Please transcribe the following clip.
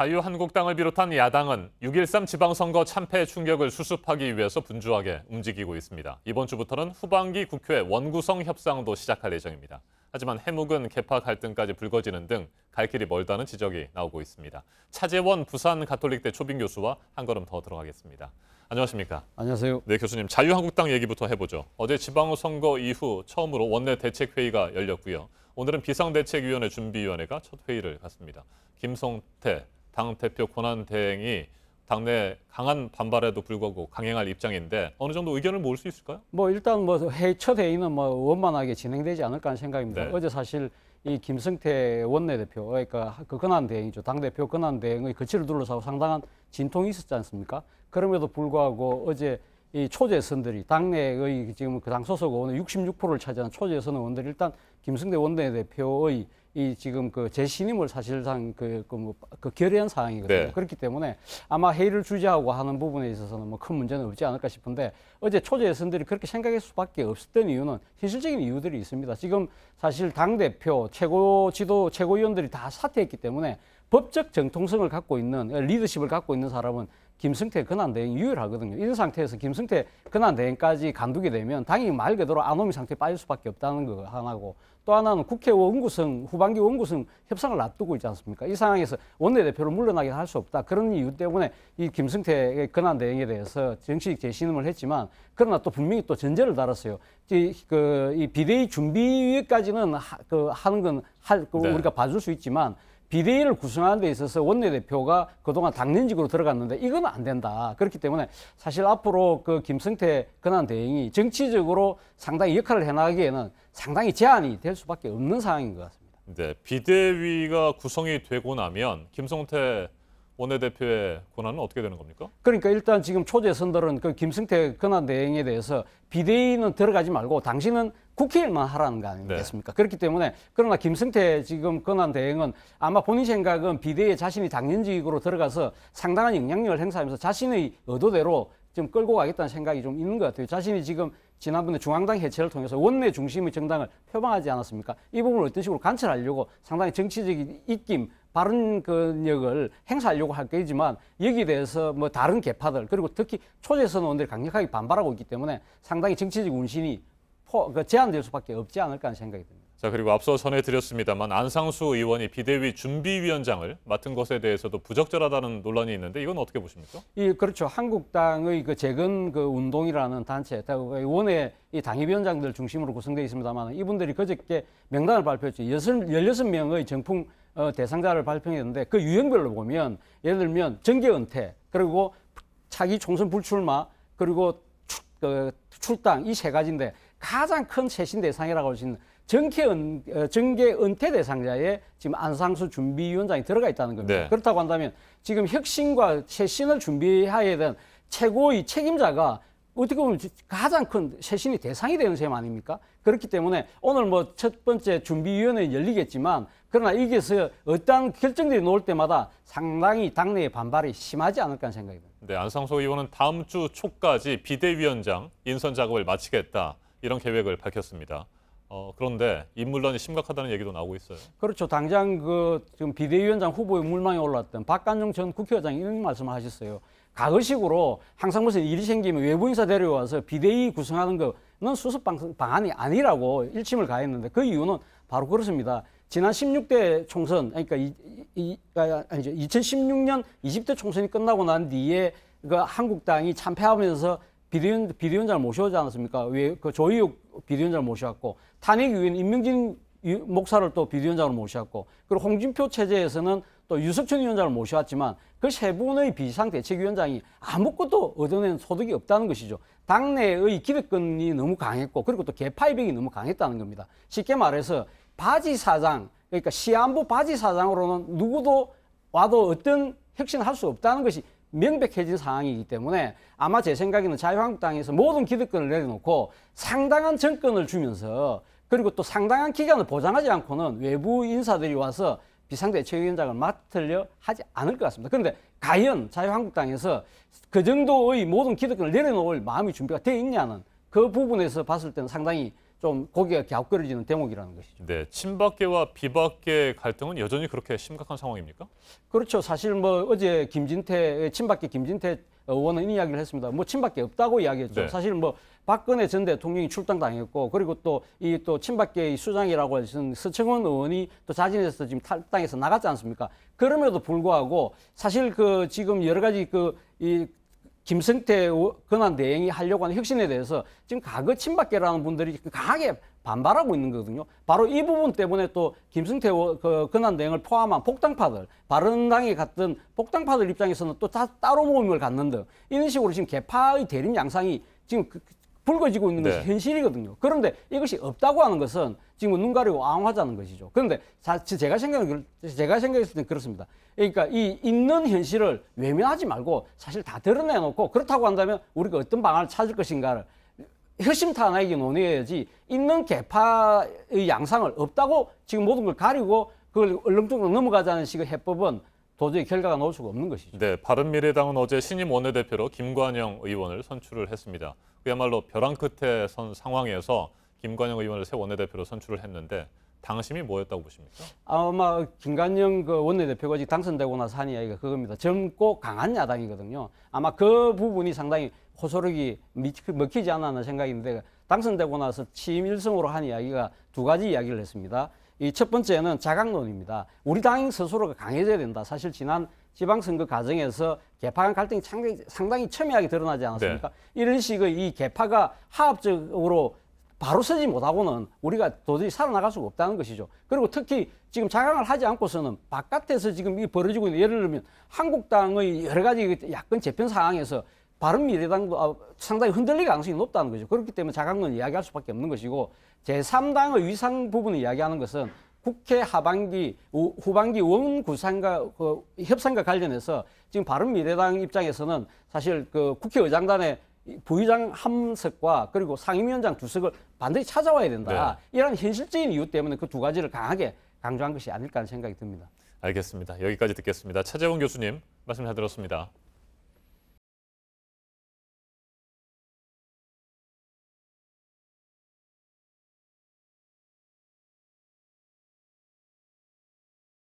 자유한국당을 비롯한 야당은 6.13 지방선거 참패 충격을 수습하기 위해서 분주하게 움직이고 있습니다. 이번 주부터는 후반기 국회 원구성 협상도 시작할 예정입니다. 하지만 해묵은 계파 갈등까지 불거지는 등 갈 길이 멀다는 지적이 나오고 있습니다. 차재원 부산 가톨릭대 초빙 교수와 한 걸음 더 들어가겠습니다. 안녕하십니까? 안녕하세요. 네, 교수님. 자유한국당 얘기부터 해보죠. 어제 지방선거 이후 처음으로 원내 대책회의가 열렸고요. 오늘은 비상대책위원회 준비위원회가 첫 회의를 갖습니다. 김성태 당대표 권한대행이 당내 강한 반발에도 불구하고 강행할 입장인데 어느 정도 의견을 모을 수 있을까요? 일단 첫 회의는 원만하게 진행되지 않을까 하는 생각입니다. 네. 어제 사실 이 김성태 원내대표, 그러니까 그 권한대행이죠. 당대표 권한대행의 거취를 둘러싸고 상당한 진통이 있었지 않습니까? 그럼에도 불구하고 어제 이 초재선들이 당내의 지금 그 당 소속 의원의 66%를 차지하는 초재선 의원들이 일단 김성태 원내대표의 이 지금 그 재신임을 사실상 결의한 사항이거든요. 네. 그렇기 때문에 아마 회의를 주재하고 하는 부분에 있어서는 큰 문제는 없지 않을까 싶은데 어제 초재선들이 그렇게 생각할 수밖에 없었던 이유는 현실적인 이유들이 있습니다. 지금 사실 당대표, 최고위원들이 다 사퇴했기 때문에 법적 정통성을 갖고 있는 리더십을 갖고 있는 사람은 김성태 권한대행이 유일하거든요. 이런 상태에서 김성태 권한대행까지 간두게 되면 당이 말 그대로 아노미 상태에 빠질 수밖에 없다는 거 하나고, 또 하나는 국회 원구성, 후반기 원구성 협상을 앞두고 있지 않습니까? 이 상황에서 원내대표를 물러나게 할 수 없다. 그런 이유 때문에 이 김성태 권한대행에 대해서 정식 재신임을 했지만, 그러나 또 분명히 또 전제를 달았어요. 이 비대위 준비까지는 하는 건 네. 우리가 봐줄 수 있지만, 비대위를 구성하는 데 있어서 원내대표가 그동안 당연직으로 들어갔는데 이건 안 된다. 그렇기 때문에 사실 앞으로 그 김성태 권한대행이 정치적으로 상당히 역할을 해나가기에는 상당히 제한이 될 수밖에 없는 상황인 것 같습니다. 네, 비대위가 구성이 되고 나면 김성태 원내대표의 권한은 어떻게 되는 겁니까? 그러니까 일단 지금 초재선들은 그 김성태 권한대행에 대해서 비대위는 들어가지 말고 당신은 국회일만 하라는 거 아니겠습니까? 네. 그렇기 때문에 그러나 김성태 지금 권한대행은 아마 본인 생각은 비대위에 자신이 당연직으로 들어가서 상당한 영향력을 행사하면서 자신의 의도대로 좀 끌고 가겠다는 생각이 좀 있는 것 같아요. 자신이 지금 지난번에 중앙당 해체를 통해서 원내 중심의 정당을 표방하지 않았습니까? 이 부분을 어떤 식으로 관철하려고 상당히 정치적인 입김, 발언력을 행사하려고 할 거지만 여기에 대해서 다른 계파들 그리고 특히 초재선 의원들이 강력하게 반발하고 있기 때문에 상당히 정치적 운신이 제한될 수밖에 없지 않을까 하는 생각이 듭니다. 자, 그리고 앞서 전해드렸습니다만 안상수 의원이 비대위 준비위원장을 맡은 것에 대해서도 부적절하다는 논란이 있는데 이건 어떻게 보십니까? 그렇죠. 한국당의 재건 운동이라는 단체, 원외 이 당협위원장들 중심으로 구성되어 있습니다만 이분들이 그저께 명단을 발표했죠. 16명의 정풍 대상자를 발표했는데 그 유형별로 보면 예를 들면 정계 은퇴, 그리고 차기 총선 불출마, 그리고 출당 이 세 가지인데 가장 큰 쇄신 대상이라고 할 수 있는 정계 은퇴 대상자에 지금 안상수 준비위원장이 들어가 있다는 겁니다. 네. 그렇다고 한다면 지금 혁신과 쇄신을 준비해야 되는 최고의 책임자가 어떻게 보면 가장 큰 쇄신의 대상이 되는 셈 아닙니까? 그렇기 때문에 오늘 첫 번째 준비위원회 열리겠지만 그러나 여기서 어떠한 결정들이 나올 때마다 상당히 당내의 반발이 심하지 않을까 하는 생각이 듭니다. 네, 안상수 의원은 다음 주 초까지 비대위원장 인선 작업을 마치겠다 이런 계획을 밝혔습니다. 그런데 인물난이 심각하다는 얘기도 나오고 있어요. 그렇죠. 당장 지금 비대위원장 후보에 물망에 올랐던 박관종 전 국회의장이 이런 말씀을 하셨어요. 과거식으로 항상 무슨 일이 생기면 외부 인사 데려와서 비대위 구성하는 거는 수습 방안이 아니라고 일침을 가했는데 그 이유는 바로 그렇습니다. 지난 16대 총선, 그러니까 2016년 20대 총선이 끝나고 난 뒤에 한국당이 참패하면서 비대위원장을 모셔오지 않았습니까? 조희욱 비대위원장을 모셔왔고 탄핵 이후에는 임명진 목사를 또 비대위원장으로 모셔왔고 그리고 홍준표 체제에서는 또 유석춘 위원장을 모셔왔지만 그 세 분의 비상대책위원장이 아무것도 얻어낸 소득이 없다는 것이죠. 당내의 기득권이 너무 강했고 그리고 또 개파이백이 너무 강했다는 겁니다. 쉽게 말해서 바지 사장, 그러니까 시한부 바지 사장으로는 누구도 와도 어떤 혁신을 할 수 없다는 것이 명백해진 상황이기 때문에 아마 제 생각에는 자유한국당에서 모든 기득권을 내려놓고 상당한 정권을 주면서 그리고 또 상당한 기간을 보장하지 않고는 외부 인사들이 와서 비상대책위원장을 맡으려 하지 않을 것 같습니다. 그런데 과연 자유한국당에서 그 정도의 모든 기득권을 내려놓을 마음의 준비가 되어 있냐는 그 부분에서 봤을 때는 상당히 좀 고개가 갸웃거려지는 대목이라는 것이죠. 네, 친박계와 비박계 갈등은 여전히 그렇게 심각한 상황입니까? 그렇죠. 사실 뭐 어제 친박계 김진태 의원은 이 이야기를 했습니다. 뭐 친박계 없다고 이야기했죠. 네. 사실 뭐 박근혜 전 대통령이 출당당했고 그리고 또 이 또 친박계의 수장이라고 하신 서청원 의원이 또 자진해서 지금 탈당해서 나갔지 않습니까? 그럼에도 불구하고 사실 그 지금 여러 가지 이 김성태 권한 대행이 하려고 하는 혁신에 대해서 지금 과거 친박계라는 분들이 강하게 반발하고 있는 거거든요. 바로 이 부분 때문에 또 김성태 권한 대행을 포함한 복당파들, 바른당에 갔던 복당파들 입장에서는 또 따로 모임을 갖는 등 이런 식으로 지금 개파의 대립 양상이 지금 불거지고 있는 것이 네. 현실이거든요. 그런데 이것이 없다고 하는 것은 지금 눈 가리고 앙하자는 것이죠. 그런데 제가 생각했을 때는 그렇습니다. 그러니까 이 있는 현실을 외면하지 말고 사실 다 드러내놓고 그렇다고 한다면 우리가 어떤 방안을 찾을 것인가를 허심탄회하게 논의해야지 있는 개파의 양상을 없다고 지금 모든 걸 가리고 그걸 얼렁뚱땅 넘어가자는 식의 해법은 도저히 결과가 나올 수가 없는 것이죠. 네, 바른미래당은 어제 신임 원내대표로 김관영 의원을 선출을 했습니다. 그야말로 벼랑 끝에 선 상황에서 김관영 의원을 새 원내대표로 선출을 했는데 당심이 뭐였다고 보십니까? 아마 김관영 원내대표가 아직 당선되고 나서 한 이야기가 그겁니다. 젊고 강한 야당이거든요. 아마 그 부분이 상당히 호소력이 먹히지 않았나 생각인데 당선되고 나서 취임 일성으로 한 이야기가 두 가지 이야기를 했습니다. 이 첫 번째는 자강론입니다. 우리 당 스스로가 강해져야 된다. 사실 지난 지방선거 과정에서 개파 간 갈등이 상당히 첨예하게 드러나지 않았습니까? 네. 이런 식의 이 개파가 화합적으로 바로 서지 못하고는 우리가 도저히 살아나갈 수가 없다는 것이죠. 그리고 특히 지금 자강을 하지 않고서는 바깥에서 지금 이 벌어지고 있는 예를 들면 한국당의 여러 가지 야권 재편 상황에서 바른미래당도 상당히 흔들릴 가능성이 높다는 거죠. 그렇기 때문에 자강론 이야기할 수밖에 없는 것이고 제3당의 위상 부분을 이야기하는 것은 국회 하반기, 후반기 원구상과 협상과 관련해서 지금 바른미래당 입장에서는 사실 그 국회의장단의 부의장 함석과 그리고 상임위원장 두석을 반드시 찾아와야 된다. 네. 이런 현실적인 이유 때문에 그 두 가지를 강하게 강조한 것이 아닐까 하는 생각이 듭니다. 알겠습니다. 여기까지 듣겠습니다. 차재원 교수님 말씀 잘 들었습니다.